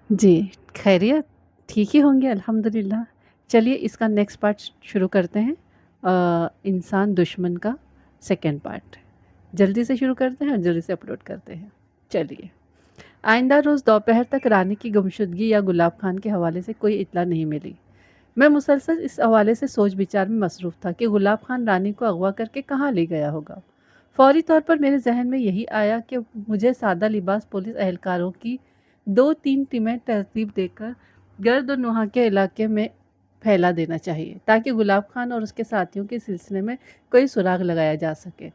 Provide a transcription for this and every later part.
जी, खैरियत? ठीक ही होंगे अल्हम्दुलिल्लाह। चलिए इसका नेक्स्ट पार्ट शुरू करते हैं। इंसान दुश्मन का सेकंड पार्ट। जल्दी से शुरू करते हैं और जल्दी से अपलोड करते हैं। चलिए। आइंदा रोज़ दोपहर तक रानी की गुमशुदगी या गुलाब खान के हवाले से कोई इत्तला नहीं मिली। मैं मुसलसल इस हवाले से सोच विचार में मसरूफ़ था कि गुलाब खान रानी को अगवा करके कहाँ ले गया होगा। फौरी तौर पर मेरे ज़हन में यही आया कि मुझे सादा लिबास पुलिस एहलकारों की 2-3 टीमें तरतीब देकर गर्द-ओ-नुहा के इलाके में फैला देना चाहिए, ताकि गुलाब खान और उसके साथियों के सिलसिले में कोई सुराग लगाया जा सके।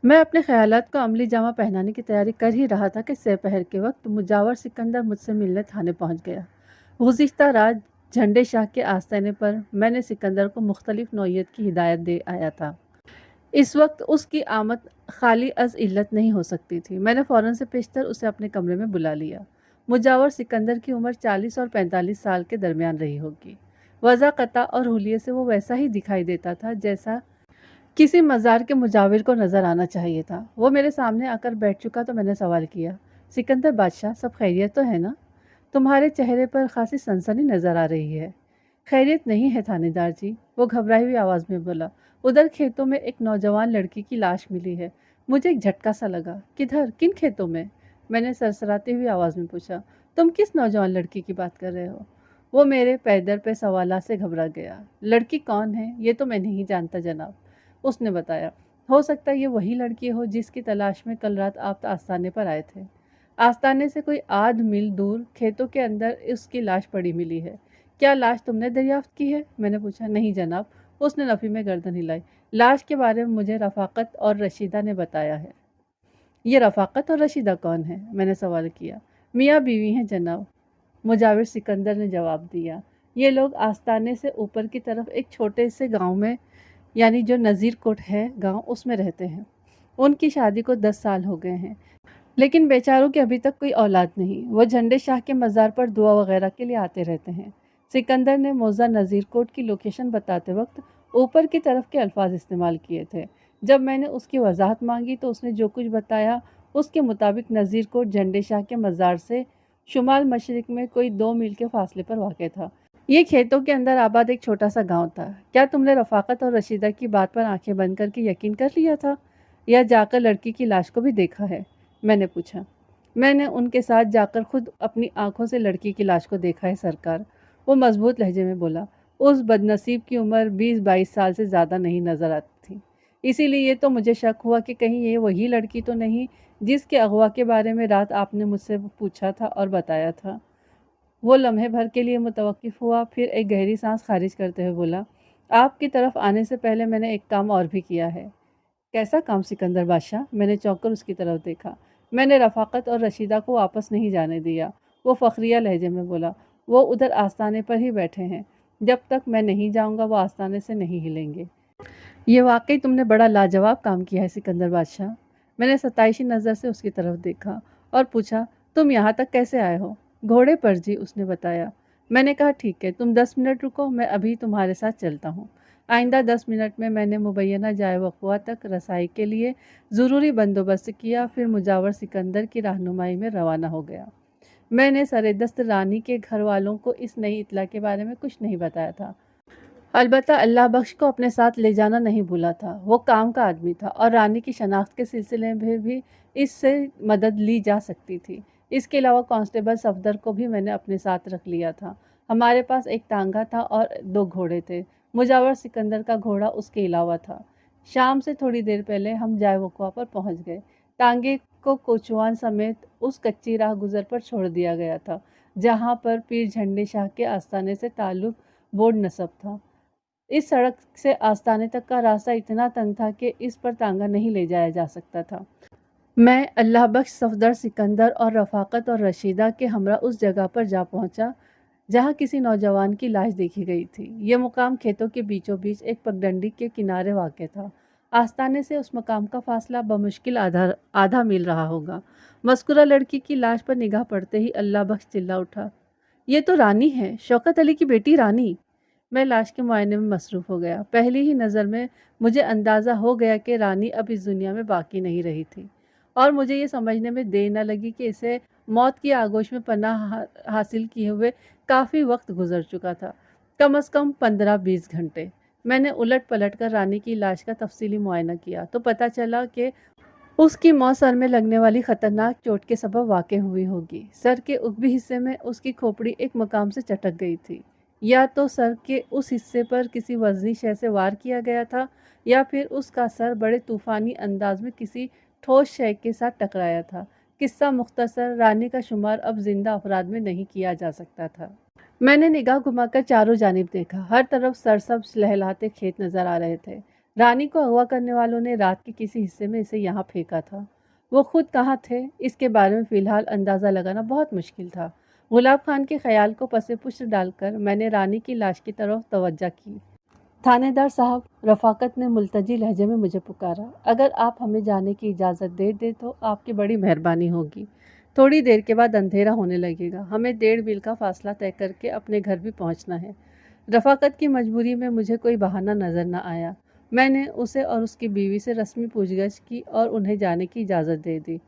मैं अपने ख़यालात को अमली जामा पहनाने की तैयारी कर ही रहा था कि दोपहर के वक्त मुजावर सिकंदर मुझसे मिलने थाने पहुंच गया। गुज़िश्ता रात झंडे शाह के आस्ताने पर मैंने सिकंदर को मुख्तलिफ नौइयत की हिदायत दे आया था। इस वक्त उसकी आमद खाली अज इल्लत नहीं हो सकती थी। मैंने फ़ौरन से पेशतर उसे अपने कमरे में बुला लिया। मुजावर सिकंदर की उम्र 40 और 45 साल के दरमियान रही होगी। वज़ाक़ता और हुलिये से वो वैसा ही दिखाई देता था जैसा किसी मज़ार के मुजाविर को नज़र आना चाहिए था। वो मेरे सामने आकर बैठ चुका तो मैंने सवाल किया, सिकंदर बादशाह, सब खैरियत तो है ना? तुम्हारे चेहरे पर खासी सनसनी नज़र आ रही है। खैरियत नहीं है थानेदार जी, वो घबराई हुई आवाज़ में बोला। उधर खेतों में एक नौजवान लड़की की लाश मिली है। मुझे एक झटका सा लगा। किधर, किन खेतों में? मैंने सरसराती हुई आवाज़ में पूछा। तुम किस नौजवान लड़की की बात कर रहे हो? वो मेरे पैदर पे सवालात से घबरा गया। लड़की कौन है ये तो मैं नहीं जानता जनाब, उसने बताया। हो सकता है ये वही लड़की हो जिसकी तलाश में कल रात आप आस्ताने पर आए थे। आस्ताने से कोई आध मील दूर खेतों के अंदर उसकी लाश पड़ी मिली है। क्या लाश तुमने दरियाफ्त की है? मैंने पूछा। नहीं जनाब, उसने नफ़ी में गर्दन हिलाई। लाश के बारे में मुझे रफ़ाकत और रशीदा ने बताया है। ये रफ़ाकत और रशीदा कौन है? मैंने सवाल किया। मियाँ बीवी हैं जनाब, मुजाविर सिकंदर ने जवाब दिया। ये लोग आस्ताने से ऊपर की तरफ एक छोटे से गांव में, यानी जो नज़ीर कोट है गांव, उसमें रहते हैं। उनकी शादी को 10 साल हो गए हैं, लेकिन बेचारों की अभी तक कोई औलाद नहीं। वो झंडे शाह के मज़ार पर दुआ वगैरह के लिए आते रहते हैं। सिकंदर ने मौजा नज़ीर कोट की लोकेशन बताते वक्त ऊपर की तरफ के अल्फाज इस्तेमाल किए थे। जब मैंने उसकी वजाहत मांगी तो उसने जो कुछ बताया उसके मुताबिक नज़ीर कोट झंडे शाह के मज़ार से शुमाल मशरिक में कोई 2 मील के फासले पर वाक़ था। ये खेतों के अंदर आबाद एक छोटा सा गांव था। क्या तुमने रफ़ाकत और रशीदा की बात पर आंखें बंद करके यकीन कर लिया था, या जाकर लड़की की लाश को भी देखा है? मैंने पूछा। मैंने उनके साथ जाकर खुद अपनी आंखों से लड़की की लाश को देखा है सरकार, वो मजबूत लहजे में बोला। उस बदनसीब की उम्र 20-22 साल से ज़्यादा नहीं नजर आती थी। इसीलिए ये तो मुझे शक हुआ कि कहीं ये वही लड़की तो नहीं जिसके अगवा के बारे में रात आपने मुझसे पूछा था और बताया था। वो लम्हे भर के लिए मुतवक्किफ़ हुआ, फिर एक गहरी सांस खारिज करते हुए बोला, आपकी तरफ आने से पहले मैंने एक काम और भी किया है। कैसा काम सिकंदर बादशाह? मैंने चौंक कर उसकी तरफ देखा। मैंने रफ़ाकत और रशीदा को वापस नहीं जाने दिया। वो फ़ख्रिया लहजे में बोला। वो उधर आस्ताने पर ही बैठे हैं। जब तक मैं नहीं जाऊंगा वो आस्ताने से नहीं हिलेंगे। ये वाकई तुमने बड़ा लाजवाब काम किया है सिकंदर बादशाह। मैंने सताइशी नज़र से उसकी तरफ देखा और पूछा, तुम यहाँ तक कैसे आए हो? घोड़े पर जी, उसने बताया। मैंने कहा ठीक है, तुम 10 मिनट रुको, मैं अभी तुम्हारे साथ चलता हूँ। आइंदा 10 मिनट में मैंने मुबैना जाए वक़्वा तक रसाई के लिए ज़रूरी बंदोबस्त किया, फिर मुजावर सिकंदर की रहनुमाई में रवाना हो गया। मैंने सरेदस्त रानी के घर वालों को इस नई इत्तला के बारे में कुछ नहीं बताया था। अलबत्ता अल्लाह बख्श को अपने साथ ले जाना नहीं भूला था। वो काम का आदमी था और रानी की शनाख्त के सिलसिले में भी इससे मदद ली जा सकती थी। इसके अलावा कांस्टेबल सफदर को भी मैंने अपने साथ रख लिया था। हमारे पास एक टांगा था और 2 घोड़े थे। मुजावर सिकंदर का घोड़ा उसके अलावा था। शाम से थोड़ी देर पहले हम जाय वक़्वा पर पहुंच गए। टांगे को कोचवान समेत उस कच्ची राह गुजर पर छोड़ दिया गया था जहां पर पीर झंडे शाह के आस्थाने से ताल्लुक बोर्ड नस्ब था। इस सड़क से आस्ताने तक का रास्ता इतना तंग था कि इस पर तांगा नहीं ले जाया जा सकता था। मैं, अल्लाह बख्श, सफदर, सिकंदर और रफ़ाकत और रशीदा के हमरा उस जगह पर जा पहुंचा जहां किसी नौजवान की लाश देखी गई थी। ये मुकाम खेतों के बीचों बीच एक पगडंडी के किनारे वाक़ था। आस्ताने से उस मकाम का फासला बमुश्किल आधा आधा मील रहा होगा। मस्कुरा लड़की की लाश पर निगाह पड़ते ही अल्लाह बख्श चिल्ला उठा, ये तो रानी है, शौकत अली की बेटी रानी। मैं लाश के मुआयने में मसरूफ़ हो गया। पहली ही नज़र में मुझे अंदाज़ा हो गया कि रानी अब इस दुनिया में बाकी नहीं रही थी। और मुझे ये समझने में देर न लगी कि इसे मौत की आगोश में पनाह हासिल किए हुए काफ़ी वक्त गुजर चुका था, कम से कम 15-20 घंटे। मैंने उलट पलट कर रानी की लाश का तफसीली मुआयना किया तो पता चला कि उसकी मौत सर में लगने वाली खतरनाक चोट के सबब वाक़ई हुई होगी। सर के ऊपरी हिस्से में उसकी खोपड़ी एक मकाम से चटक गई थी। या तो सर के उस हिस्से पर किसी वज़नी शय से वार किया गया था या फिर उसका सर बड़े तूफ़ानी अंदाज में किसी ठोस शय के साथ टकराया था। किस्सा मुख्तसर, रानी का शुमार अब ज़िंदा अफ़राद में नहीं किया जा सकता था। मैंने निगाह घुमाकर चारों जानिब देखा। हर तरफ सरसब्ज़ लहलहाते खेत नज़र आ रहे थे। रानी को अगवा करने वालों ने रात के किसी हिस्से में इसे यहाँ फेंका था। वो खुद कहाँ थे, इसके बारे में फ़िलहाल अंदाज़ा लगाना बहुत मुश्किल था। गुलाब खान के ख़याल को पसे पुष्ट डालकर मैंने रानी की लाश की तरफ तवज्जो की। थानेदार साहब, रफ़ाकत ने मुल्तजी लहजे में मुझे पुकारा। अगर आप हमें जाने की इजाज़त दे दें तो आपकी बड़ी मेहरबानी होगी। थोड़ी देर के बाद अंधेरा होने लगेगा। हमें 1.5 मील का फ़ासला तय करके अपने घर भी पहुँचना है। रफ़ाकत की मजबूरी में मुझे कोई बहाना नज़र न आया। मैंने उसे और उसकी बीवी से रस्मी पूछगछ की और उन्हें जाने की इजाज़त दे दी।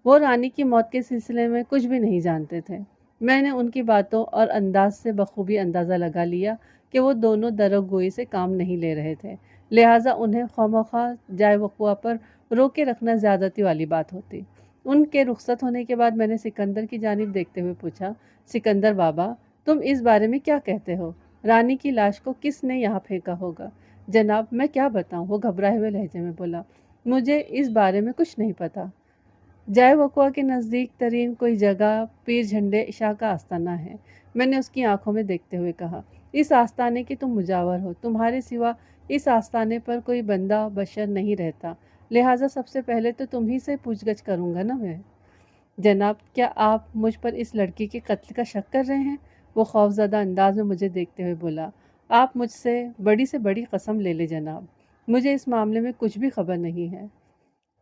वो रानी की मौत के सिलसिले में कुछ भी नहीं जानते थे। मैंने उनकी बातों और अंदाज़ से बखूबी अंदाज़ा लगा लिया कि वो दोनों दरोगोई से काम नहीं ले रहे थे, लिहाजा उन्हें ख़ौमख़्वाह जाए वक़ुआ पर रोके रखना ज़्यादती वाली बात होती। उनके रुखसत होने के बाद मैंने सिकंदर की जानिब देखते हुए पूछा, सिकंदर बाबा, तुम इस बारे में क्या कहते हो? रानी की लाश को किसने यहाँ फेंका होगा? जनाब, मैं क्या बताऊँ, वो घबराए हुए लहजे में बोला। मुझे इस बारे में कुछ नहीं पता। जाए वक़ुआ के नज़दीक तरीन कोई जगह पीर झंडे शाह का आस्ताना है। मैंने उसकी आंखों में देखते हुए कहा, इस आस्ताने की तुम मुजावर हो। तुम्हारे सिवा इस आस्ताने पर कोई बंदा बशर नहीं रहता, लिहाजा सबसे पहले तो तुम ही से पूछगछ करूँगा ना मैं। जनाब, क्या आप मुझ पर इस लड़की के कत्ल का शक कर रहे हैं? वो खौफज़दा अंदाज में मुझे देखते हुए बोला। आप मुझसे बड़ी से बड़ी कसम ले लें जनाब, मुझे इस मामले में कुछ भी खबर नहीं है।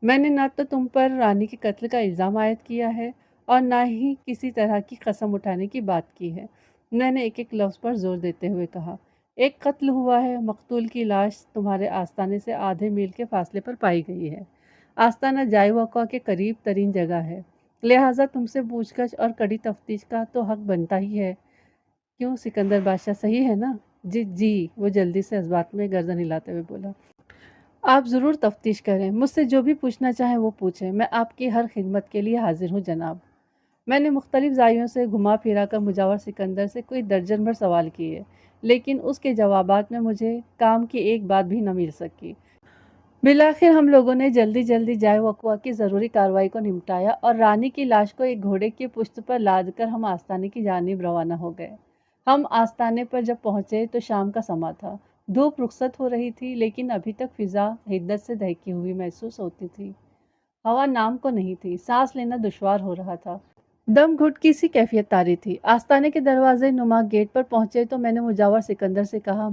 मैंने ना तो तुम पर रानी के कत्ल का इल्ज़ाम आयद किया है और ना ही किसी तरह की कसम उठाने की बात की है। मैंने एक एक लफ्ज़ पर जोर देते हुए कहा, एक कत्ल हुआ है, मकतूल की लाश तुम्हारे आस्ताने से आधे मील के फासले पर पाई गई है। आस्ताना जाए वक़ुआ के करीब तरीन जगह है, लिहाजा तुमसे पूछगछ और कड़ी तफ्तीश का तो हक बनता ही है। क्यों सिकंदर बादशाह, सही है ना? जी जी, वो जल्दी से इस्बात में गर्दन हिलाते हुए बोला। आप ज़रूर तफ्तीश करें, मुझसे जो भी पूछना चाहें वो पूछें, मैं आपकी हर खिदमत के लिए हाजिर हूँ जनाब। मैंने मुख्तलिफ ज़ावियों से घुमा फिरा कर मुजावर सिकंदर से कोई दर्जन भर सवाल किए, लेकिन उसके जवाबात में मुझे काम की एक बात भी न मिल सकी। बिलाखिर हम लोगों ने जल्दी जल्दी जाए वक़ुआ की ज़रूरी कार्रवाई को निपटाया और रानी की लाश को एक घोड़े की पुश्त पर लाद कर हम आस्ताने की जानिब रवाना हो गए। हम आस्ताने पर जब पहुँचे तो शाम का समा था। धूप रुखसत हो रही थी, लेकिन अभी तक फ़िज़ा हिद्दत से दहकी हुई महसूस होती थी। हवा नाम को नहीं थी, सांस लेना दुश्वार हो रहा था। दम घुटकी सी कैफियत तारी थी। आस्ताने के दरवाजे नुमा गेट पर पहुंचे तो मैंने मुजावर सिकंदर से कहा,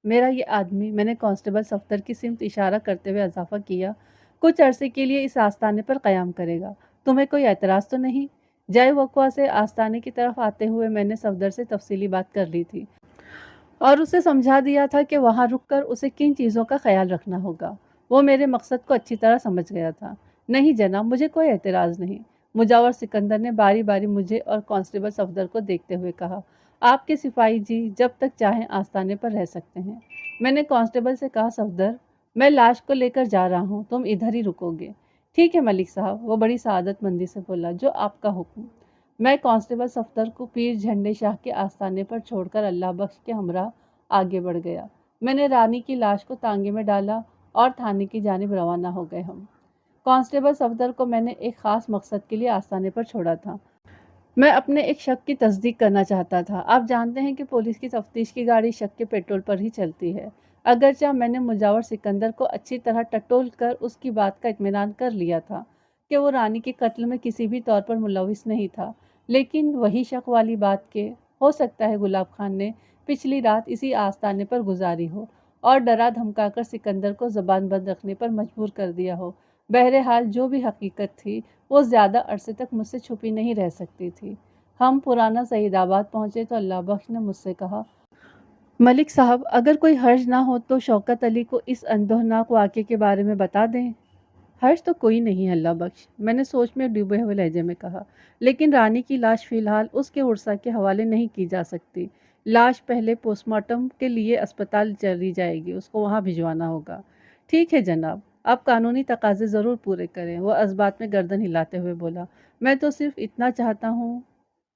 मेरा ये आदमी, मैंने कांस्टेबल सफ्तर की सिमत इशारा करते हुए इजाफा किया, कुछ अरसे के लिए इस आस्ताने पर क़याम करेगा। तुम्हें कोई एतराज़ तो नहीं? जाए वक़ुआ से आस्ताने की तरफ आते हुए मैंने सफदर से तफसीली बात कर ली थी और उसे समझा दिया था कि वहाँ रुककर उसे किन चीज़ों का ख्याल रखना होगा। वो मेरे मकसद को अच्छी तरह समझ गया था। नहीं जनाब, मुझे कोई एतराज़ नहीं। मुजावर सिकंदर ने बारी बारी मुझे और कांस्टेबल सफदर को देखते हुए कहा, आपके सिपाही जी जब तक चाहें आस्ताने पर रह सकते हैं। मैंने कांस्टेबल से कहा, सफदर, मैं लाश को लेकर जा रहा हूँ, तुम इधर ही रुकोगे। ठीक है मलिक साहब, वो बड़ी सआदतमंदी से बोला, जो आपका हुक्म। मैं कांस्टेबल सफ्तर को पीर झंडे शाह के आस्ताने पर छोड़कर अल्लाह बख्श के हमरा आगे बढ़ गया। मैंने रानी की लाश को तांगे में डाला और थाने की जानिब रवाना हो गए हम। कांस्टेबल सफदर को मैंने एक ख़ास मकसद के लिए आस्ताने पर छोड़ा था। मैं अपने एक शक की तस्दीक करना चाहता था। आप जानते हैं कि पुलिस की तफ्तीश की गाड़ी शक के पेट्रोल पर ही चलती है। अगरचे मैंने मुजावर सिकंदर को अच्छी तरह टटोल कर उसकी बात का इत्मीनान कर लिया था कि वो रानी के कत्ल में किसी भी तौर पर मुलविस नहीं था, लेकिन वही शक वाली बात के हो सकता है गुलाब खान ने पिछली रात इसी आस्ताने पर गुजारी हो और डरा धमकाकर सिकंदर को ज़बान बंद रखने पर मजबूर कर दिया हो। बहरहाल जो भी हकीकत थी वो ज़्यादा अरसे तक मुझसे छुपी नहीं रह सकती थी। हम पुराना सईदाबाद पहुँचे तो अल्लाह बख्श ने मुझसे कहा, मलिक साहब, अगर कोई हर्ज ना हो तो शौकत अली को इस अंदोहनाक वाक़े के बारे में बता दें। हर्ष तो कोई नहीं है अल्लाह बख्श, मैंने सोच में डूबे हुए लहजे में कहा। लेकिन रानी की लाश फिलहाल उसके उड़सा के हवाले नहीं की जा सकती। लाश पहले पोस्टमार्टम के लिए अस्पताल चली जाएगी, उसको वहाँ भिजवाना होगा। ठीक है जनाब, आप कानूनी तकाजे ज़रूर पूरे करें, वो इस्बात में गर्दन हिलाते हुए बोला। मैं तो सिर्फ इतना चाहता हूँ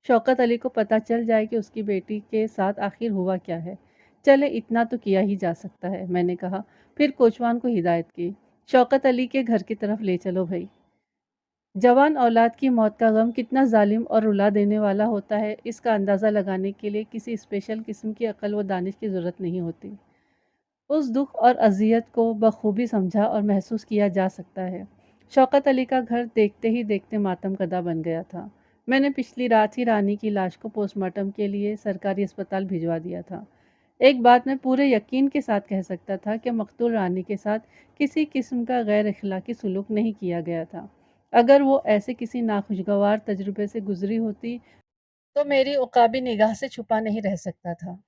शौकत अली को पता चल जाए कि उसकी बेटी के साथ आखिर हुआ क्या है। चले इतना तो किया ही जा सकता है, मैंने कहा। फिर कोचवान को हिदायत की, शौकत अली के घर की तरफ ले चलो भई। जवान औलाद की मौत का गम कितना जालिम और रुला देने वाला होता है, इसका अंदाज़ा लगाने के लिए किसी स्पेशल किस्म की अक्ल व दानिश की ज़रूरत नहीं होती। उस दुख और अजियत को बखूबी समझा और महसूस किया जा सकता है। शौकत अली का घर देखते ही देखते मातम कदा बन गया था। मैंने पिछली रात ही रानी की लाश को पोस्टमार्टम के लिए सरकारी अस्पताल भिजवा दिया था। एक बात मैं पूरे यकीन के साथ कह सकता था कि मकतूल रानी के साथ किसी किस्म का गैर अखलाकी सलूक नहीं किया गया था। अगर वो ऐसे किसी नाखुशगवार तजुर्बे से गुजरी होती तो मेरी उकाबी निगाह से छुपा नहीं रह सकता था।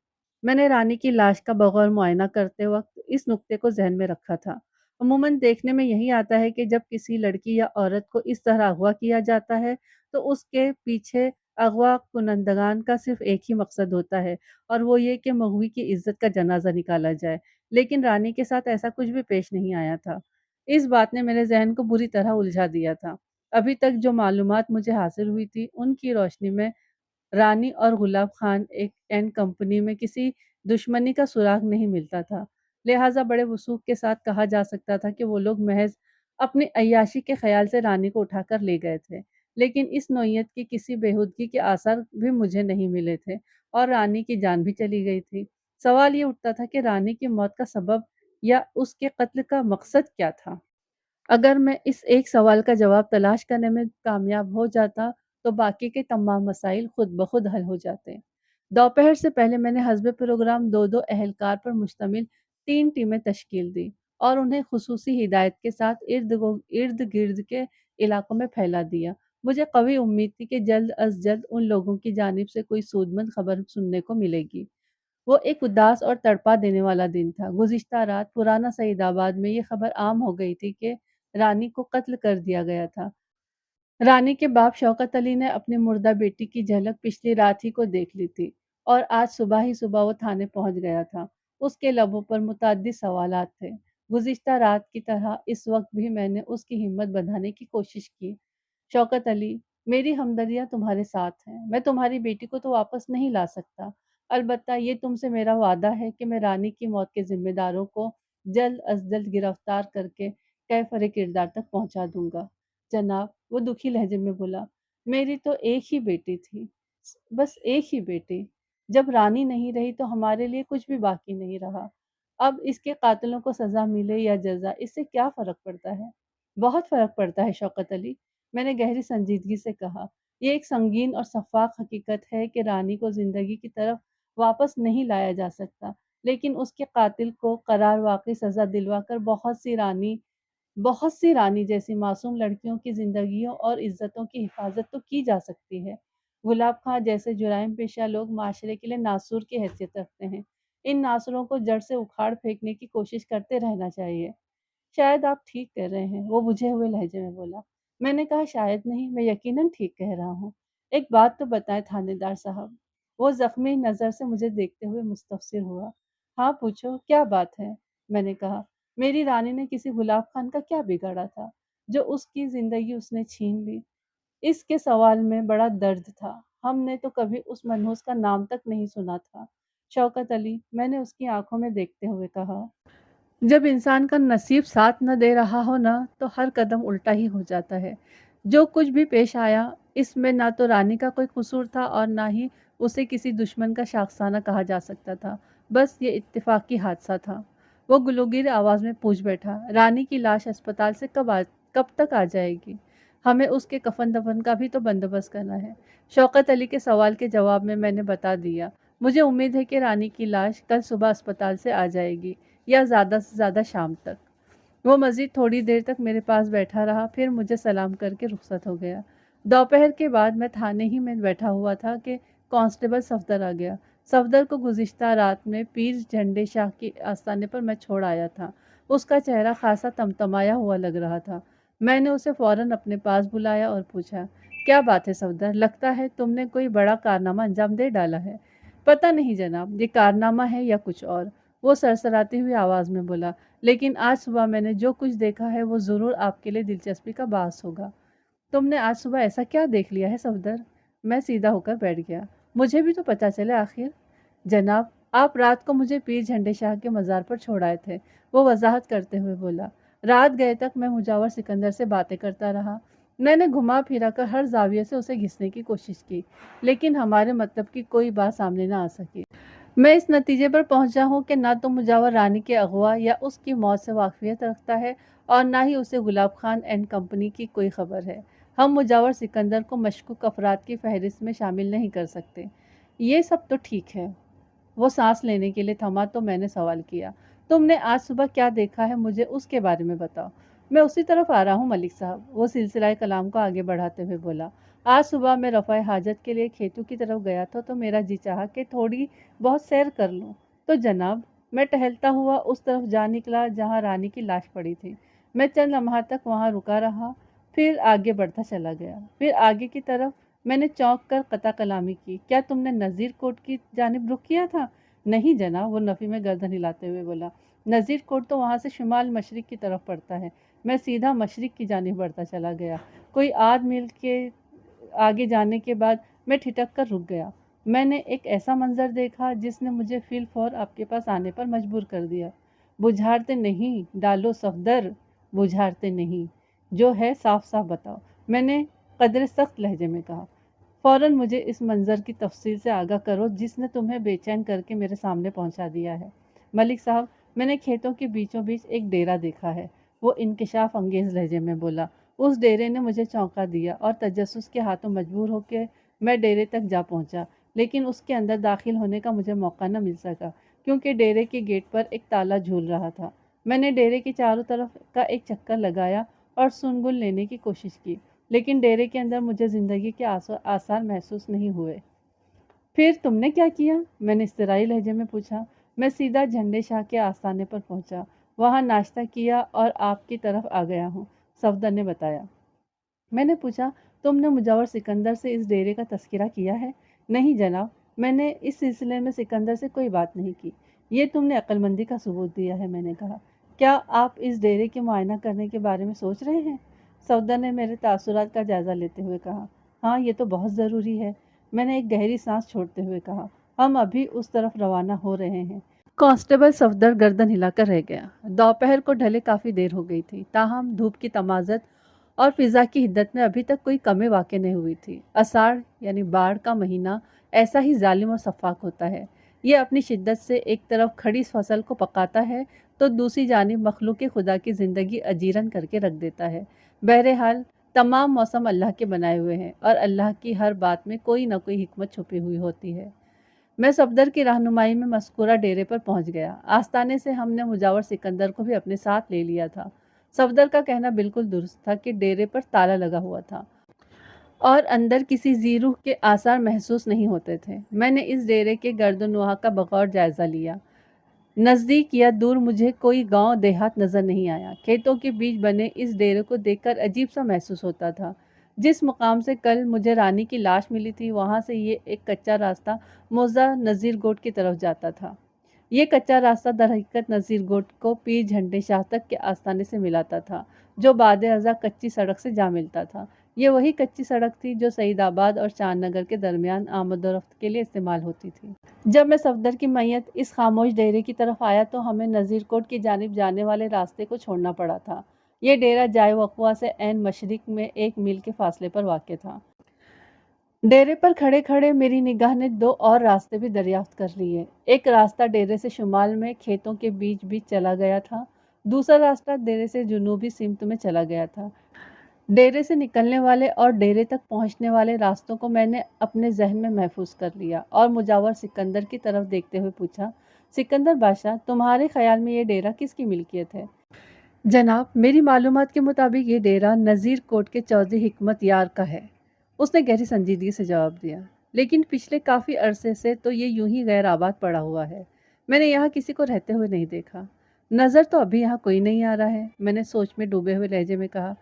मैंने रानी की लाश का बगौर मुआयना करते वक्त इस नुक्ते को ज़हन में रखा था। अमूमन देखने में यही आता है कि जब किसी लड़की या औरत को इस तरह अगवा किया जाता है, तो उसके पीछे अगवा कुनंदगान का सिर्फ एक ही मकसद होता है, और वो ये कि मगवी की इज्जत का जनाजा निकाला जाए। लेकिन रानी के साथ ऐसा कुछ भी पेश नहीं आया था। इस बात ने मेरे जहन को बुरी तरह उलझा दिया था। अभी तक जो मालूमात मुझे हासिल हुई थी, उनकी रोशनी में रानी और गुलाब खान एक एंड कंपनी में किसी दुश्मनी का सुराग नहीं मिलता था। लिहाजा बड़े वसूख के साथ कहा जा सकता था कि वो लोग महज अपनी अय्याशी के ख्याल से रानी को उठाकर ले गए थे। लेकिन इस नौयत की किसी बेहूदगी के आसार भी मुझे नहीं मिले थे, और रानी की जान भी चली गई थी। सवाल ये उठता था कि रानी की मौत का सबब या उसके कत्ल का मकसद क्या था? अगर मैं इस एक सवाल का जवाब तलाश करने में कामयाब हो जाता, तो बाकी के तमाम मसाइल खुद ब खुद हल हो जाते। दोपहर से पहले मैंने हस्ब प्रोग्राम 2-2 अहलकार पर मुश्तमिल 3 टीमें तश्कील दी और उन्हें खुसूसी हिदायत के साथ इर्द-गिर्द के इलाकों में फैला दिया। मुझे कवी उम्मीद थी कि जल्द अज़ जल्द उन लोगों की जानिब से कोई सूदमंद खबर सुनने को मिलेगी। वो एक उदास और तड़पा देने वाला दिन था। गुज़िश्ता रात पुराना सईदाबाद में ये खबर आम हो गई थी कि रानी को कत्ल कर दिया गया था। रानी के बाप शौकत अली ने अपनी मुर्दा बेटी की झलक पिछली रात ही को देख ली थी, और आज सुबह ही सुबह वो थाने पहुंच गया था। उसके लबों पर मुतअद्दिद सवालात थे। गुज़िश्ता रात की तरह इस वक्त भी मैंने उसकी हिम्मत बंधाने की कोशिश की। शौकत अली, मेरी हमदर्दियाँ तुम्हारे साथ हैं। मैं तुम्हारी बेटी को तो वापस नहीं ला सकता। अलबत्ता ये तुमसे मेरा वादा है कि मैं रानी की मौत के ज़िम्मेदारों को जल्द अज़ जल्द गिरफ्तार करके कैफ़र किरदार तक पहुँचा दूँगा। जनाब, वो दुखी लहजे में बोला, मेरी तो एक ही बेटी थी, बस एक ही बेटी। जब रानी नहीं रही तो हमारे लिए कुछ भी बाकी नहीं रहा। अब इसके कातिलों को सज़ा मिले या जज़ा, इससे क्या फ़र्क पड़ता है? बहुत फ़र्क पड़ता है शौकत अली, मैंने गहरी संजीदगी से कहा। ये एक संगीन और शफ़ाफ़ हकीकत है कि रानी को ज़िंदगी की तरफ वापस नहीं लाया जा सकता, लेकिन उसके कातिल को करार वाक़ई सज़ा दिलवाकर बहुत सी रानी जैसी मासूम लड़कियों की ज़िंदगियों और इज़्ज़तों की हिफाज़त तो की जा सकती है। गुलाब खां जैसे जुराइम पेशा लोग माशरे के लिए नासूर की हैसियत रखते हैं। इन नासुरों को जड़ से उखाड़ फेंकने की कोशिश करते रहना चाहिए। शायद आप ठीक कह रहे हैं, वो बुझे हुए लहजे में बोला। मैंने कहा शायद नहीं, मैं यकीनन ठीक कह रहा हूँ। एक बात तो बताएं थानेदार साहब। वो जख्मी नज़र से मुझे देखते हुए मुस्तफसिर हुआ। हाँ पूछो, क्या बात है? मैंने कहा। मेरी रानी ने किसी गुलाब खान का क्या बिगाड़ा था, जो उसकी ज़िंदगी उसने छीन ली? इसके सवाल में बड़ा दर्द था। हमने तो कभी उस मनहूस का नाम तक नहीं सुना था। शौकत अली, मैंने उसकी आंखों में देखते हुए कहा, जब इंसान का नसीब साथ न दे रहा हो ना, तो हर कदम उल्टा ही हो जाता है। जो कुछ भी पेश आया, इसमें ना तो रानी का कोई कसूर था और ना ही उसे किसी दुश्मन का शाखसाना कहा जा सकता था। बस ये इत्तेफाकी हादसा था। वो गुलूगीर आवाज़ में पूछ बैठा, रानी की लाश अस्पताल से कब तक आ जाएगी? हमें उसके कफन दफन का भी तो बंदोबस्त करना है। शौकत अली के सवाल के जवाब में मैंने बता दिया, मुझे उम्मीद है कि रानी की लाश कल सुबह अस्पताल से आ जाएगी, या ज़्यादा से ज़्यादा शाम तक। वो मज़ीद थोड़ी देर तक मेरे पास बैठा रहा, फिर मुझे सलाम करके रुखसत हो गया। दोपहर के बाद मैं थाने ही में बैठा हुआ था कि कांस्टेबल सफदर आ गया। सफदर को गुज़िश्ता रात में पीर झंडे शाह की आस्ताने पर मैं छोड़ आया था। उसका चेहरा खासा तमतमाया हुआ लग रहा था। میں نے اسے فوراً اپنے پاس بلایا اور پوچھا، کیا بات ہے صفدر؟ لگتا ہے تم نے کوئی بڑا کارنامہ انجام دے ڈالا ہے۔ پتہ نہیں جناب، یہ کارنامہ ہے یا کچھ اور، وہ سرسراتی ہوئی آواز میں بولا، لیکن آج صبح میں نے جو کچھ دیکھا ہے وہ ضرور آپ کے لیے دلچسپی کا باعث ہوگا۔ تم نے آج صبح ایسا کیا دیکھ لیا ہے صفدر؟ میں سیدھا ہو کر بیٹھ گیا۔ مجھے بھی تو پتہ چلے آخر۔ جناب، آپ رات کو مجھے پیر جھنڈے شاہ کے مزار پر چھوڑ آئے تھے، وہ وضاحت کرتے ہوئے بولا۔ رات گئے تک میں مجاور سکندر سے باتیں کرتا رہا۔ میں نے گھما پھرا کر ہر زاویے سے اسے گھسنے کی کوشش کی، لیکن ہمارے مطلب کی کوئی بات سامنے نہ آ سکی۔ میں اس نتیجے پر پہنچا ہوں کہ نہ تو مجاور رانی کے اغوا یا اس کی موت سے واقفیت رکھتا ہے اور نہ ہی اسے گلاب خان اینڈ کمپنی کی کوئی خبر ہے۔ ہم مجاور سکندر کو مشکوک افراد کی فہرست میں شامل نہیں کر سکتے۔ یہ سب تو ٹھیک ہے۔ وہ سانس لینے کے لیے تھما تو میں نے سوال کیا، تم نے آج صبح کیا دیکھا ہے؟ مجھے اس کے بارے میں بتاؤ۔ میں اسی طرف آ رہا ہوں ملک صاحب، وہ سلسلہ کلام کو آگے بڑھاتے ہوئے بولا۔ آج صبح میں رفع حاجت کے لیے کھیتوں کی طرف گیا تھا تو میرا جی چاہا کہ تھوڑی بہت سیر کر لوں، تو جناب میں ٹہلتا ہوا اس طرف جا نکلا جہاں رانی کی لاش پڑی تھی۔ میں چند لمحات تک وہاں رکا رہا، پھر آگے بڑھتا چلا گیا۔ پھر آگے کی طرف میں نے چونک کر قطع کلامی کی، کیا تم نے نذیر کوٹ کی جانب رخ کیا تھا؟ نہیں جناب، وہ نفی میں گردن ہلاتے ہوئے بولا۔ نذیر کوٹ تو وہاں سے شمال مشرق کی طرف پڑتا ہے۔ میں سیدھا مشرق کی جانب بڑھتا چلا گیا۔ کوئی آدھ میل کے آگے جانے کے بعد میں ٹھٹک کر رک گیا۔ میں نے ایک ایسا منظر دیکھا جس نے مجھے فی الفور آپ کے پاس آنے پر مجبور کر دیا۔ بجھاڑتے نہیں ڈالو صفدر، بجھاڑتے نہیں، جو ہے صاف صاف بتاؤ، میں نے قدرے سخت لہجے میں کہا۔ فوراً مجھے اس منظر کی تفصیل سے آگاہ کرو جس نے تمہیں بے چین کر کے میرے سامنے پہنچا دیا ہے۔ ملک صاحب، میں نے کھیتوں کے بیچوں بیچ ایک ڈیرا دیکھا ہے، وہ انکشاف انگیز لہجے میں بولا۔ اس ڈیرے نے مجھے چونکا دیا اور تجسس کے ہاتھوں مجبور ہو کے میں ڈیرے تک جا پہنچا، لیکن اس کے اندر داخل ہونے کا مجھے موقع نہ مل سکا کیونکہ ڈیرے کے گیٹ پر ایک تالا جھول رہا تھا۔ میں نے ڈیرے کے چاروں طرف کا ایک چکر لگایا اور سنگل لینے کی کوشش کی، لیکن ڈیرے کے اندر مجھے زندگی کے آثار محسوس نہیں ہوئے۔ پھر تم نے کیا کیا؟ میں نے اضطراری لہجے میں پوچھا۔ میں سیدھا جھنڈے شاہ کے آستانے پر پہنچا، وہاں ناشتہ کیا اور آپ کی طرف آ گیا ہوں، صفدر نے بتایا۔ میں نے پوچھا، تم نے مجاور سکندر سے اس ڈیرے کا تذکرہ کیا ہے؟ نہیں جناب، میں نے اس سلسلے میں سکندر سے کوئی بات نہیں کی۔ یہ تم نے عقل مندی کا ثبوت دیا ہے، میں نے کہا۔ کیا آپ اس ڈیرے کے معائنہ کرنے کے بارے میں سوچ رہے ہیں؟ صفدر نے میرے تاثرات کا جائزہ لیتے ہوئے کہا۔ ہاں، یہ تو بہت ضروری ہے، میں نے ایک گہری سانس چھوڑتے ہوئے کہا۔ ہم ابھی اس طرف روانہ ہو رہے ہیں۔ کانسٹیبل صفدر گردن ہلا کر رہ گیا۔ دوپہر کو ڈھلے کافی دیر ہو گئی تھی، تاہم دھوپ کی تمازت اور فضا کی حدت میں ابھی تک کوئی کمی واقع نہیں ہوئی تھی۔ اساڑھ یعنی باڑھ کا مہینہ ایسا ہی ظالم اور سفاک ہوتا ہے۔ یہ اپنی شدت سے ایک طرف کھڑی فصل کو پکاتا ہے تو دوسری جانب مخلوق خدا کی زندگی اجیرن کر کے رکھ دیتا ہے۔ بہرحال تمام موسم اللہ کے بنائے ہوئے ہیں اور اللہ کی ہر بات میں کوئی نہ کوئی حکمت چھپی ہوئی ہوتی ہے۔ میں صفدر کی رہنمائی میں مذکورہ ڈیرے پر پہنچ گیا۔ آستانے سے ہم نے مجاور سکندر کو بھی اپنے ساتھ لے لیا تھا۔ صفدر کا کہنا بالکل درست تھا کہ ڈیرے پر تالا لگا ہوا تھا اور اندر کسی ذی روح کے آثار محسوس نہیں ہوتے تھے۔ میں نے اس ڈیرے کے گرد و نواح کا بغور جائزہ لیا۔ نزدیک یا دور مجھے کوئی گاؤں دیہات نظر نہیں آیا۔ کھیتوں کے بیچ بنے اس ڈیرے کو دیکھ کر عجیب سا محسوس ہوتا تھا۔ جس مقام سے کل مجھے رانی کی لاش ملی تھی وہاں سے یہ ایک کچا راستہ موزہ نذیر گوٹ کی طرف جاتا تھا۔ یہ کچا راستہ در حقیقت نذیر گوٹ کو پیر جھنڈے شاہ تک کے آستانے سے ملاتا تھا، جو بعد ازاں کچی سڑک سے جا ملتا تھا۔ یہ وہی کچی سڑک تھی جو سعید آباد اور چاند نگر کے درمیان آمد و رفت کے لیے استعمال ہوتی تھی۔ جب میں صفدر کی میت اس خاموش ڈیرے کی طرف آیا تو ہمیں نذیر کوٹ کی جانب جانے والے راستے کو چھوڑنا پڑا تھا۔ یہ ڈیرا جائے وقوع سے عین مشرق میں 1 میل کے فاصلے پر واقع تھا۔ ڈیرے پر کھڑے کھڑے میری نگاہ نے 2 اور راستے بھی دریافت کر لیے۔ ایک راستہ ڈیرے سے شمال میں کھیتوں کے بیچ بیچ چلا گیا تھا، دوسرا راستہ ڈیرے سے جنوبی سمت میں چلا گیا تھا۔ ڈیرے سے نکلنے والے اور ڈیرے تک پہنچنے والے راستوں کو میں نے اپنے ذہن میں محفوظ کر لیا اور مجاور سکندر کی طرف دیکھتے ہوئے پوچھا، سکندر بادشاہ، تمہارے خیال میں یہ ڈیرا کس کی ملکیت ہے؟ جناب، میری معلومات کے مطابق یہ ڈیرا نذیر کوٹ کے چودھری حکمت یار کا ہے، اس نے گہری سنجیدگی سے جواب دیا۔ لیکن پچھلے کافی عرصے سے تو یہ یوں ہی غیر آباد پڑا ہوا ہے، میں نے یہاں کسی کو رہتے ہوئے نہیں دیکھا۔ نظر تو ابھی یہاں کوئی نہیں آ رہا ہے، میں نے سوچ میں ڈوبے ہوئے لہجے میں کہا،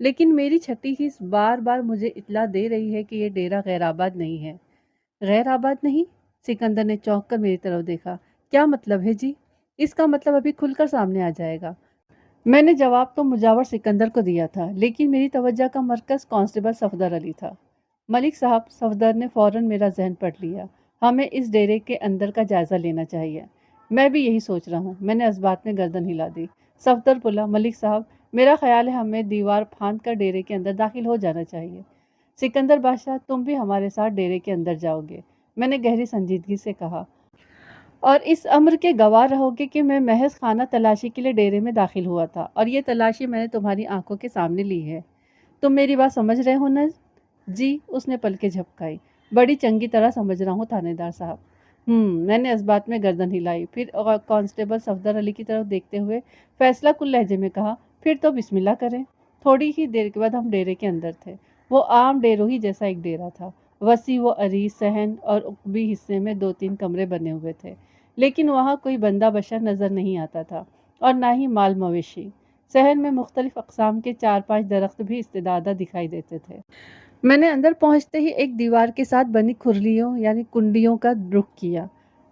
لیکن میری چھٹی حص بار بار مجھے اطلاع دے رہی ہے کہ یہ ڈیرا غیر آباد نہیں ہے۔ غیر آباد نہیں؟ سکندر نے چونک کر میری طرف دیکھا۔ کیا مطلب ہے جی؟ اس کا مطلب ابھی کھل کر سامنے آ جائے گا۔ میں نے جواب تو مجاور سکندر کو دیا تھا، لیکن میری توجہ کا مرکز کانسٹیبل صفدر علی تھا۔ ملک صاحب، صفدر نے فوراً میرا ذہن پڑھ لیا، ہمیں اس ڈیرے کے اندر کا جائزہ لینا چاہیے۔ میں بھی یہی سوچ رہا ہوں، میں نے اس بات میں گردن ہلا دی۔ صفدر بولا، ملک صاحب، میرا خیال ہے ہمیں دیوار پھاند کر ڈیرے کے اندر داخل ہو جانا چاہیے۔ سکندر بادشاہ، تم بھی ہمارے ساتھ ڈیرے کے اندر جاؤ گے، میں نے گہری سنجیدگی سے کہا، اور اس امر کے گواہ رہو گے کہ میں محض خانہ تلاشی کے لیے ڈیرے میں داخل ہوا تھا، اور یہ تلاشی میں نے تمہاری آنکھوں کے سامنے لی ہے۔ تم میری بات سمجھ رہے ہو نا؟ جی، اس نے پلکیں جھپکائی۔ بڑی چنگی طرح سمجھ رہا ہوں تھانے دار صاحب۔ میں نے اس بات میں گردن ہلائی، پھر کانسٹیبل صفدر علی کی طرف دیکھتے ہوئے فیصلہ کن لہجے میں کہا، پھر تو بسم اللہ کریں۔ تھوڑی ہی دیر کے بعد ہم ڈیرے کے اندر تھے۔ وہ عام ڈیروں ہی جیسا ایک ڈیرا تھا۔ وسیع و عریض صحن اور عقبی حصے میں 2-3 کمرے بنے ہوئے تھے، لیکن وہاں کوئی بندہ بشر نظر نہیں آتا تھا، اور نہ ہی مال مویشی۔ صحن میں مختلف اقسام کے 4-5 درخت بھی استدادہ دکھائی دیتے تھے۔ میں نے اندر پہنچتے ہی ایک دیوار کے ساتھ بنی کھرلیوں یعنی کنڈیوں کا رخ کیا۔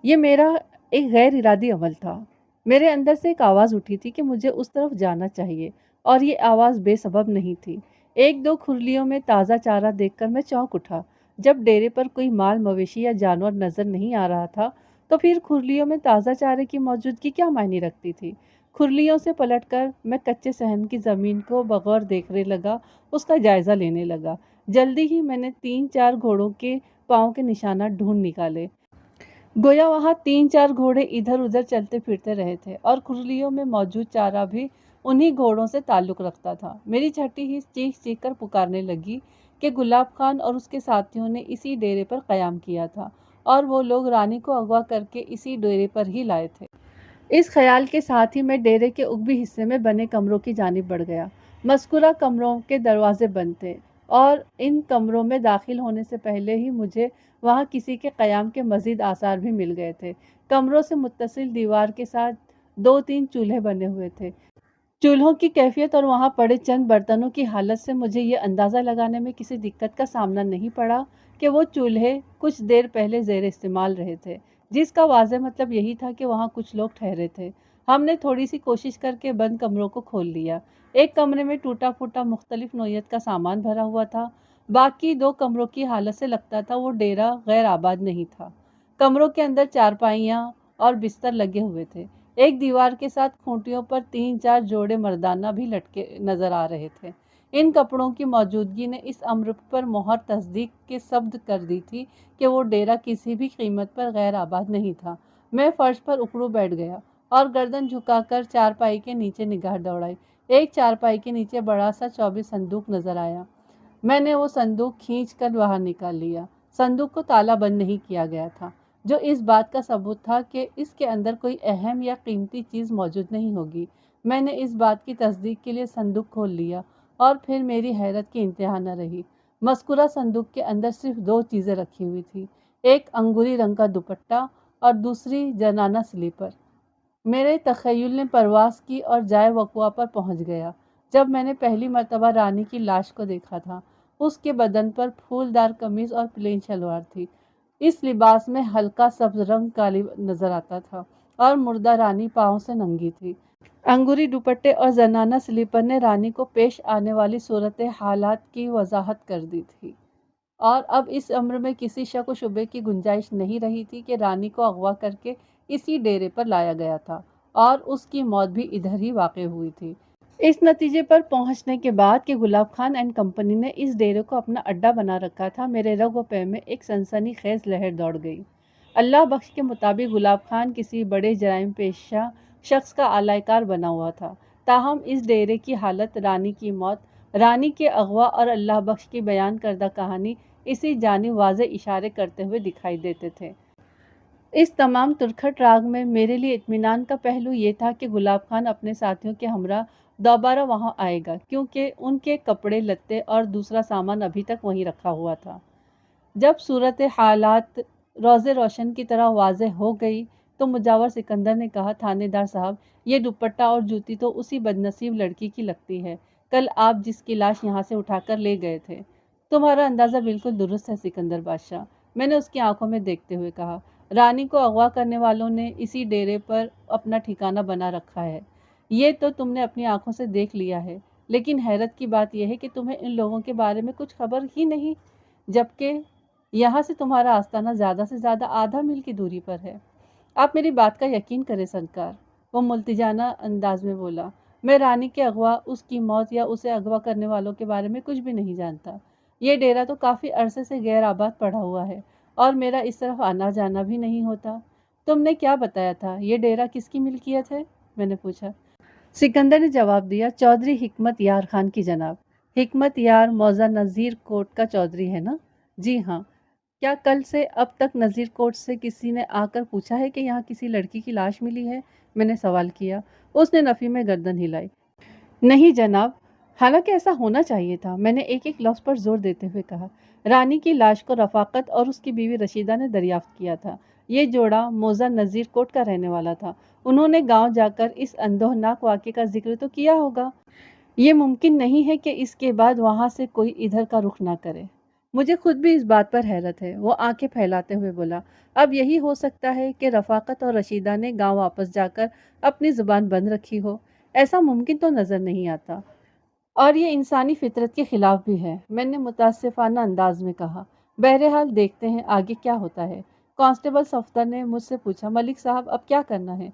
یہ میرا ایک غیر ارادی عمل تھا۔ میرے اندر سے ایک آواز اٹھی تھی کہ مجھے اس طرف جانا چاہیے، اور یہ آواز بے سبب نہیں تھی۔ 1-2 کھرلیوں میں تازہ چارہ دیکھ کر میں چونک اٹھا۔ جب ڈیرے پر کوئی مال مویشی یا جانور نظر نہیں آ رہا تھا تو پھر کھرلیوں میں تازہ چارے کی موجودگی کیا معنی رکھتی تھی؟ کھرلیوں سے پلٹ کر میں کچے صحن کی زمین کو بغور دیکھنے لگا، اس کا جائزہ لینے لگا۔ جلدی ہی میں نے 3-4 گھوڑوں کے پاؤں کے نشانات ڈھونڈ نکالے۔ گویا وہاں 3-4 گھوڑے ادھر ادھر چلتے پھرتے رہے تھے، اور کھرلیوں میں موجود چارہ بھی انہی گھوڑوں سے تعلق رکھتا تھا۔ میری چھٹی ہی چیخ چیخ کر پکارنے لگی کہ گلاب خان اور اس کے ساتھیوں نے اسی ڈیرے پر قیام کیا تھا، اور وہ لوگ رانی کو اغوا کر کے اسی ڈیرے پر ہی لائے تھے۔ اس خیال کے ساتھ ہی میں ڈیرے کے عقبی حصے میں بنے کمروں کی جانب بڑھ گیا۔ مذکورہ کمروں کے دروازے بند تھے، اور ان کمروں میں داخل ہونے سے پہلے ہی مجھے وہاں کسی کے قیام کے مزید آثار بھی مل گئے تھے۔ کمروں سے متصل دیوار کے ساتھ 2-3 چولہے بنے ہوئے تھے۔ چولہوں کی کیفیت اور وہاں پڑے چند برتنوں کی حالت سے مجھے یہ اندازہ لگانے میں کسی دقت کا سامنا نہیں پڑا کہ وہ چولہے کچھ دیر پہلے زیر استعمال رہے تھے، جس کا واضح مطلب یہی تھا کہ وہاں کچھ لوگ ٹھہرے تھے۔ ہم نے تھوڑی سی کوشش کر کے بند کمروں کو کھول لیا۔ ایک کمرے میں ٹوٹا پھوٹا مختلف نوعیت کا سامان بھرا ہوا تھا۔ باقی 2 کمروں کی حالت سے لگتا تھا وہ ڈیرا غیر آباد نہیں تھا۔ کمروں کے اندر چارپائیاں اور بستر لگے ہوئے تھے۔ ایک دیوار کے ساتھ کھوٹیوں پر 3-4 جوڑے مردانہ بھی لٹکے نظر آ رہے تھے۔ ان کپڑوں کی موجودگی نے اس امر پر مہر تصدیق کے ثبت کر دی تھی کہ وہ ڈیرا کسی بھی قیمت پر غیر آباد نہیں تھا۔ میں فرش پر اکڑو بیٹھ گیا اور گردن جھکا کر چارپائی کے نیچے نگاہ دوڑائی۔ ایک چارپائی کے نیچے بڑا سا 24 صندوق نظر آیا۔ میں نے وہ صندوق کھینچ کر باہر نکال لیا۔ صندوق کو تالا بند نہیں کیا گیا تھا، جو اس بات کا ثبوت تھا کہ اس کے اندر کوئی اہم یا قیمتی چیز موجود نہیں ہوگی۔ میں نے اس بات کی تصدیق کے لیے صندوق کھول لیا، اور پھر میری حیرت کی انتہا نہ رہی۔ مذکورہ صندوق کے اندر صرف 2 چیزیں رکھی ہوئی تھیں، ایک انگوری رنگ کا دوپٹہ اور دوسری جنانہ سلیپر۔ میرے تخیل نے پرواز کی اور جائے وقوع پر پہنچ گیا جب میں نے پہلی مرتبہ رانی کی لاش کو دیکھا تھا۔ اس کے بدن پر پھولدار قمیض اور پلین شلوار تھی۔ اس لباس میں ہلکا سبز رنگ کالی نظر آتا تھا، اور مردہ رانی پاؤں سے ننگی تھی۔ انگوری دوپٹے اور زنانہ سلیپر نے رانی کو پیش آنے والی صورت حالات کی وضاحت کر دی تھی، اور اب اس امر میں کسی شک و شبے کی گنجائش نہیں رہی تھی کہ رانی کو اغوا کر کے اسی ڈیرے پر لایا گیا تھا، اور اس کی موت بھی ادھر ہی واقع ہوئی تھی۔ اس نتیجے پر پہنچنے کے بعد کہ گلاب خان اینڈ کمپنی نے اس ڈیرے کو اپنا اڈا بنا رکھا تھا، میرے رگ و پے میں ایک سنسنی خیز لہر دوڑ گئی۔ اللہ بخش کے مطابق گلاب خان کسی بڑے جرائم پیشہ شخص کا اعلی کار بنا ہوا تھا، تاہم اس ڈیرے کی حالت، رانی کی موت، رانی کے اغوا اور اللہ بخش کی بیان کردہ کہانی اسی جانب واضح اشارے کرتے ہوئے دکھائی دیتے تھے۔ اس تمام ترکھٹ راگ میں میرے لیے اطمینان کا پہلو یہ تھا کہ گلاب خان اپنے ساتھیوں کے ہمراہ دوبارہ وہاں آئے گا، کیونکہ ان کے کپڑے لتے اور دوسرا سامان ابھی تک وہیں رکھا ہوا تھا۔ جب صورت حالات روز روشن کی طرح واضح ہو گئی تو مجاور سکندر نے کہا، تھانے دار صاحب، یہ دوپٹہ اور جوتی تو اسی بدنصیب لڑکی کی لگتی ہے कल आप जिसकी लाश यहाँ से उठाकर ले गए थे। तुम्हारा अंदाज़ा बिल्कुल दुरुस्त है सिकंदर बादशाह, मैंने उसकी आंखों में देखते हुए कहा। रानी को अगवा करने वालों ने इसी डेरे पर अपना ठिकाना बना रखा है, ये तो तुमने अपनी आंखों से देख लिया है। लेकिन हैरत की बात यह है कि तुम्हें इन लोगों के बारे में कुछ खबर ही नहीं, जबकि यहाँ से तुम्हारा आस्ताना ज़्यादा से ज़्यादा आधा मील की दूरी पर है। आप मेरी बात का यकीन करें सरकार, वो मुल्तिजाना अंदाज में बोला। मैं रानी के अगवा, उसकी मौत या उसे अगवा करने वालों के बारे में कुछ भी नहीं जानता। ये डेरा तो काफ़ी अरसे से गैर आबाद पड़ा हुआ है और मेरा इस तरफ आना जाना भी नहीं होता। तुमने क्या बताया था, ये डेरा किसकी मिल्कियत है? मैंने पूछा। सिकंदर ने जवाब दिया, चौधरी हिकमत यार खान की जनाब। हिकमत यार मौजा नज़ीर कोट का चौधरी है ना? जी हाँ। क्या कल से अब तक नज़ीर कोट से किसी ने आकर पूछा है कि यहाँ किसी लड़की की लाश मिली है? मैंने सवाल किया। उसने नफ़ी में गर्दन हिलाई। नहीं जनाब, हालांकि ऐसा होना चाहिए था, मैंने एक एक लफ्ज़ पर जोर देते हुए कहा। रानी की लाश को रफ़ाकत और उसकी बीवी रशीदा ने दरियाफ्त किया था। ये जोड़ा मौजा नज़ीर कोट का रहने वाला था। उन्होंने गांव जाकर इस अंदोहनाक वाक़े का जिक्र तो किया होगा। ये मुमकिन नहीं है कि इसके बाद वहाँ से कोई इधर का रुख ना करे। मुझे खुद भी इस बात पर हैरत है, वो आंखें फैलाते हुए बोला। अब यही हो सकता है कि रफ़ाकत और रशीदा ने गांव वापस जाकर अपनी ज़ुबान बंद रखी हो। ऐसा मुमकिन तो नज़र नहीं आता और ये इंसानी फितरत के खिलाफ भी है, मैंने मुतासिफाना अंदाज में कहा। बहरहाल देखते हैं आगे क्या होता है। कांस्टेबल सफदर ने मुझसे पूछा, मलिक साहब अब क्या करना है?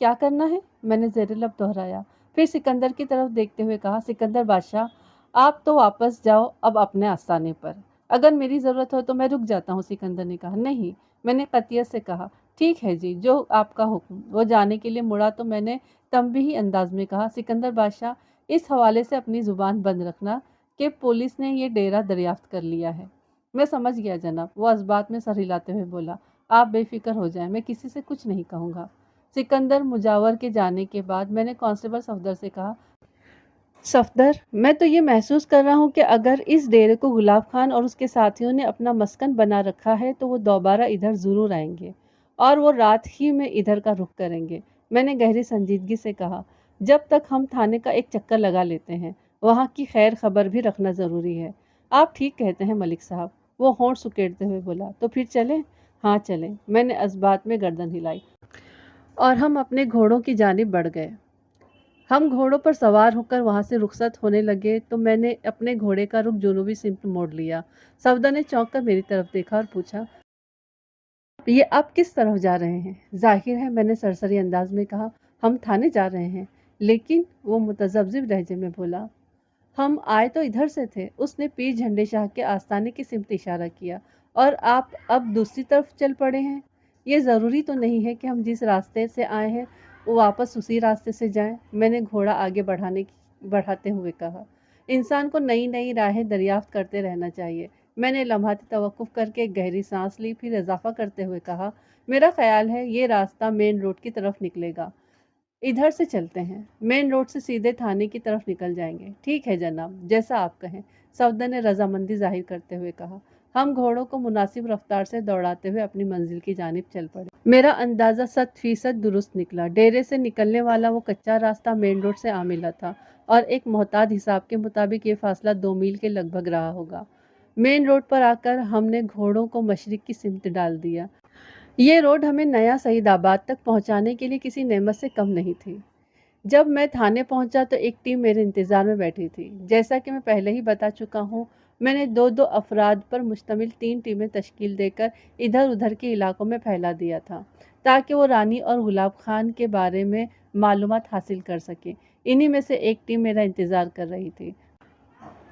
क्या करना है? मैंने ज़ेर लब दोहराया। फिर सिकंदर की तरफ देखते हुए कहा, सिकंदर बादशाह, आप तो वापस जाओ अब अपने आस्थाने पर। अगर मेरी ज़रूरत हो तो मैं रुक जाता हूँ, सिकंदर ने कहा। नहीं, मैंने कतियत से कहा। ठीक है जी, जो आपका हुक्म। वो जाने के लिए मुड़ा तो मैंने तंबीही अंदाज में कहा, सिकंदर बादशाह, इस हवाले से अपनी ज़ुबान बंद रखना कि पुलिस ने ये डेरा दरियाफ्त कर लिया है। मैं समझ गया जनाब, वो इस्बात में सर हिलाते हुए बोला। आप बेफिक्र हो जाएं, मैं किसी से कुछ नहीं कहूँगा। सिकंदर मुजावर के जाने के बाद मैंने कांस्टेबल सफदर से कहा, सफदर, मैं तो ये महसूस कर रहा हूँ कि अगर इस डेरे को गुलाब खान और उसके साथियों ने अपना मस्कन बना रखा है तो वो दोबारा इधर ज़रूर आएंगे और वो रात ही में इधर का रुख करेंगे। मैंने गहरी संजीदगी से कहा, जब तक हम थाने का एक चक्कर लगा लेते हैं, वहाँ की खैर खबर भी रखना ज़रूरी है। आप ठीक कहते हैं मलिक साहब, वो होंठ सुकेड़ते हुए बोला। तो फिर चलें? हाँ चलें, मैंने इस बात में गर्दन हिलाई और हम अपने घोड़ों की जानिब बढ़ गए। हम घोड़ों पर सवार होकर वहां से रुखसत होने लगे तो मैंने अपने घोड़े का रुख जुनूबी सिमत मोड़ लिया। सफदर ने चौंक कर मेरी तरफ देखा और पूछा, ये आप किस तरफ जा रहे हैं? जाहिर है, मैंने सरसरी अंदाज में कहा, हम थाने जा रहे हैं। लेकिन वो मुतज़ब्ज़िब लहजे में बोला, हम आए तो इधर से थे। उसने पीर झंडे शाह के आस्थाने की सिमत इशारा किया। और आप अब दूसरी तरफ चल पड़े हैं। ये ज़रूरी तो नहीं है कि हम जिस रास्ते से आए हैं वो वापस उसी रास्ते से जाएं। मैंने घोड़ा आगे बढ़ाते हुए कहा, इंसान को नई नई राहें दरियाफ्त करते रहना चाहिए। मैंने लम्हाती तवक्कुफ करके एक गहरी सांस ली, फिर इजाफा करते हुए कहा, मेरा ख्याल है ये रास्ता मेन रोड की तरफ निकलेगा। इधर से चलते हैं, मेन रोड से सीधे थाने की तरफ निकल जाएंगे। ठीक है जनाब, जैसा आप कहें, सफदर ने रजामंदी जाहिर करते हुए कहा। हम घोड़ों को मुनासिब रफ्तार से दौड़ाते हुए अपनी मंजिल की जानिब चल पड़े। मेरा अंदाज़ा 100% दुरुस्त निकला। डेरे से निकलने वाला वो कच्चा रास्ता मेन रोड से आ मिला था और एक मोहताद हिसाब के मुताबिक ये फासला 2 मील के लगभग रहा होगा। मेन रोड पर आकर हमने घोड़ों को मशरिक की सिमत डाल दिया। ये रोड हमें नया सईदाबाद तक पहुंचाने के लिए किसी नेमत से कम नहीं थी। जब मैं थाने पहुंचा तो एक टीम मेरे इंतज़ार में बैठी थी। जैसा कि मैं पहले ही बता चुका हूं, मैंने दो दो अफराद पर मुश्तमिल 3 टीमें तश्कील देकर इधर उधर के इलाकों में फैला दिया था ताकि वो रानी और गुलाब खान के बारे में मालूमात हासिल कर सके। इन्हीं में से एक टीम मेरा इंतज़ार कर रही थी।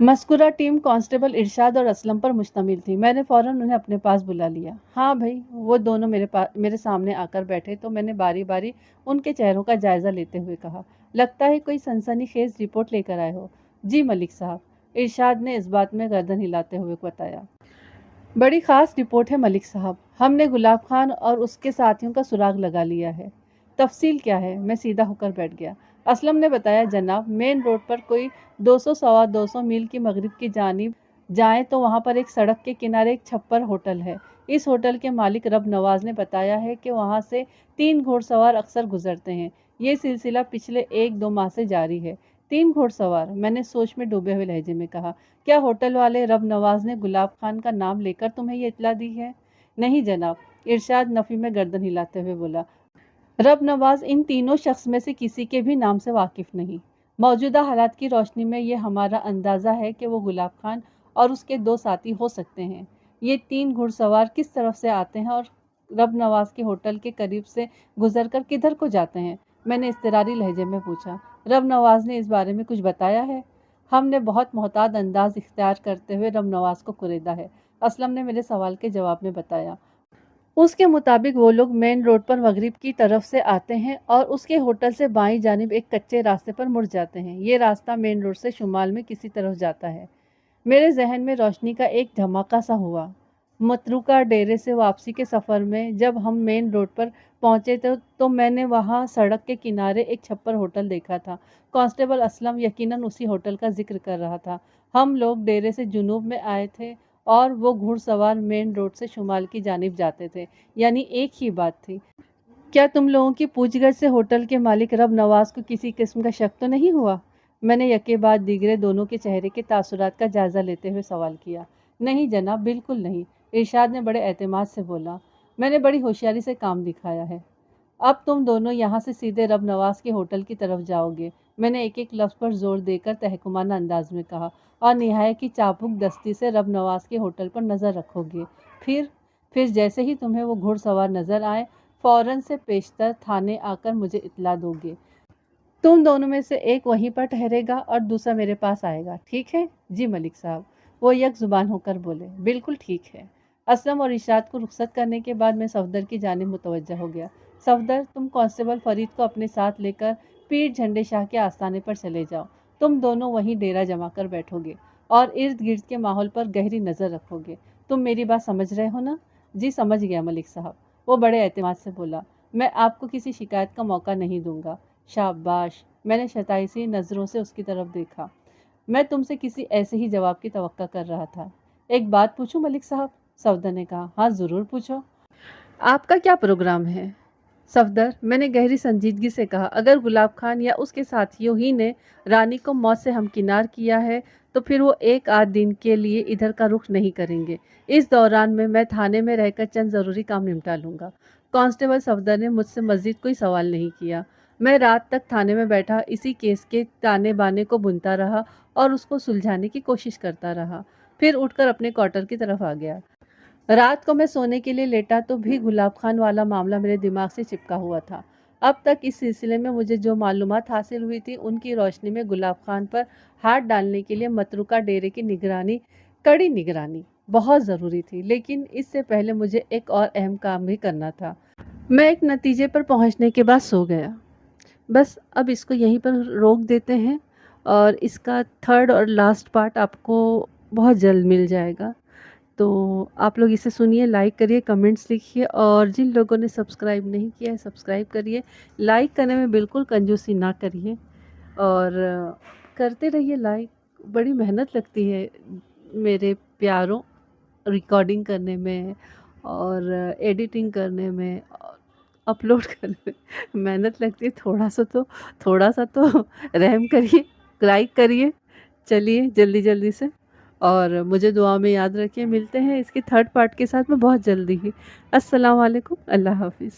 मस्कुरा टीम कांस्टेबल इरशाद और असलम पर मुश्तमिल थी। मैंने फ़ौरन उन्हें अपने पास बुला लिया। हाँ भाई, वो दोनों मेरे सामने आकर बैठे तो मैंने बारी बारी उनके चेहरों का जायज़ा लेते हुए कहा, लगता है कोई सनसनीखेज रिपोर्ट लेकर आए हो। जी मलिक साहब, इरशाद ने इस बात में गर्दन हिलाते हुए बताया। बड़ी ख़ास रिपोर्ट है मलिक साहब, हमने गुलाब खान और उसके साथियों का सुराग लगा लिया है। तफसील क्या है? मैं सीधा होकर बैठ गया। असलम ने बताया, जनाब, मेन रोड पर कोई 200 सवा 200 मील की मगरिब की जानिब जाएं तो वहाँ पर एक सड़क के किनारे एक छप्पर होटल है। इस होटल के मालिक रब नवाज ने बताया है कि वहाँ से 3 घोड़सवार अक्सर गुजरते हैं। ये सिलसिला पिछले 1-2 माह से जारी है। 3 घुड़सवार, मैंने सोच में डूबे हुए लहजे में कहा। क्या होटल वाले रब नवाज ने गुलाब खान का नाम लेकर तुम्हें ये इत्तला दी है? नहीं जनाब, इरशाद नफी में गर्दन हिलाते हुए बोला। रब नवाज इन तीनों शख्स में से किसी के भी नाम से वाकिफ नहीं। मौजूदा हालात की रोशनी में ये हमारा अंदाज़ा है कि वो गुलाब खान और उसके 2 साथी हो सकते हैं। ये 3 घुड़सवार किस तरफ से आते हैं और रब नवाज के होटल के करीब से गुजरकर किधर को जाते हैं? मैंने इज़्तिरारी लहजे में पूछा। रब नवाज ने इस बारे में कुछ बताया है? हमने बहुत मोहतात अंदाज इख्तियार करते हुए रब नवाज को कुरेदा है, असलम ने मेरे सवाल के जवाब में बताया। उसके मुताबिक वो लोग मेन रोड पर मगरिब की तरफ से आते हैं और उसके होटल से बाईं जानिब एक कच्चे रास्ते पर मुड़ जाते हैं। ये रास्ता मेन रोड से शुमाल में किसी तरफ जाता है। मेरे जहन में रोशनी का एक धमाका सा हुआ। मतरूका डेरे से वापसी के सफ़र में जब हम मेन रोड पर पहुंचे तो मैंने वहां सड़क के किनारे एक छप्पर होटल देखा था। कांस्टेबल असलम यकीनन उसी होटल का जिक्र कर रहा था। हम लोग डेरे से जुनूब में आए थे और वो घुड़सवार मेन रोड से शुमाल की जानिब जाते थे, यानी एक ही बात थी। क्या तुम लोगों की पूछगछ से होटल के मालिक रब नवाज को किसी किस्म का शक तो नहीं हुआ? मैंने यके बाद दीगरे दोनों के चेहरे के तासुरात का जायज़ा लेते हुए सवाल किया। नहीं जनाब, बिल्कुल नहीं, इरशाद ने बड़े एतमाद से बोला। मैंने बड़ी होशियारी से काम दिखाया है। अब तुम दोनों यहाँ से सीधे रब नवाज के होटल की तरफ जाओगे, मैंने एक एक लफ्ज़ पर जोर देकर तहकुमाना अंदाज में कहा, और निहायत की चाबुक दस्ती से रब नवाज के होटल पर नज़र रखोगे। फिर जैसे ही तुम्हें वो घुड़सवार नज़र आए, फ़ौरन से पेशतर थाने आकर मुझे इत्तला दोगे। तुम दोनों में से एक वहीं पर ठहरेगा और दूसरा मेरे पास आएगा, ठीक है? जी मलिक साहब, वो यक ज़ुबान होकर बोले। बिल्कुल ठीक है। असलम और इरशाद को रुखसत करने के बाद मैं सफदर की जानिब मुतवज्जा हो गया। सफदर, तुम कांस्टेबल फरीद को अपने साथ लेकर पीर झंडे शाह के आस्थाने पर चले जाओ। तुम दोनों वहीं डेरा जमा कर बैठोगे और इर्द गिर्द के माहौल पर गहरी नज़र रखोगे। तुम मेरी बात समझ रहे हो ना? जी समझ गया मलिक साहब, वो बड़े एतमाद से बोला। मैं आपको किसी शिकायत का मौका नहीं दूंगा। शाबाश, मैंने शताइसी नज़रों से उसकी तरफ देखा। मैं तुमसे किसी ऐसे ही जवाब की तवक्का कर रहा था। एक बात पूछूं मलिक साहब? सफदर ने कहा। हाँ ज़रूर पूछो। आपका क्या प्रोग्राम है? सफदर, मैंने गहरी संजीदगी से कहा, अगर गुलाब खान या उसके साथियों ही ने रानी को मौत से हमकिनार किया है तो फिर वो एक आध दिन के लिए इधर का रुख नहीं करेंगे। इस दौरान में मैं थाने में रहकर चंद ज़रूरी काम निपटा लूँगा। कांस्टेबल सफदर ने मुझसे मज़ीद कोई सवाल नहीं किया। मैं रात तक थाने में बैठा इसी केस के ताने बाने को बुनता रहा और उसको सुलझाने की कोशिश करता रहा। फिर उठकर अपने क्वार्टर की तरफ आ गया। रात को मैं सोने के लिए लेटा तो भी गुलाब खान वाला मामला मेरे दिमाग से चिपका हुआ था। अब तक इस सिलसिले में मुझे जो मालूमात हासिल हुई थी उनकी रोशनी में गुलाब खान पर हाथ डालने के लिए मतरूका डेरे की निगरानी, कड़ी निगरानी बहुत ज़रूरी थी। लेकिन इससे पहले मुझे एक और अहम काम भी करना था। मैं एक नतीजे पर पहुंचने के बाद सो गया। बस अब इसको यहीं पर रोक देते हैं और इसका थर्ड और लास्ट पार्ट आपको बहुत जल्द मिल जाएगा। तो आप लोग इसे सुनिए, लाइक करिए, कमेंट्स लिखिए, और जिन लोगों ने सब्सक्राइब नहीं किया है सब्सक्राइब करिए। लाइक करने में बिल्कुल कंजूसी ना करिए और करते रहिए लाइक। बड़ी मेहनत लगती है मेरे प्यारों, रिकॉर्डिंग करने में और एडिटिंग करने में और अपलोड करने में मेहनत लगती है। थोड़ा सा तो रहम करिए, लाइक करिए। चलिए जल्दी जल्दी से, और मुझे दुआ में याद रखिए। मिलते हैं इसके थर्ड पार्ट के साथ में बहुत जल्दी ही। अस्सलाम वालेकुम, अल्लाह हाफ़िज़।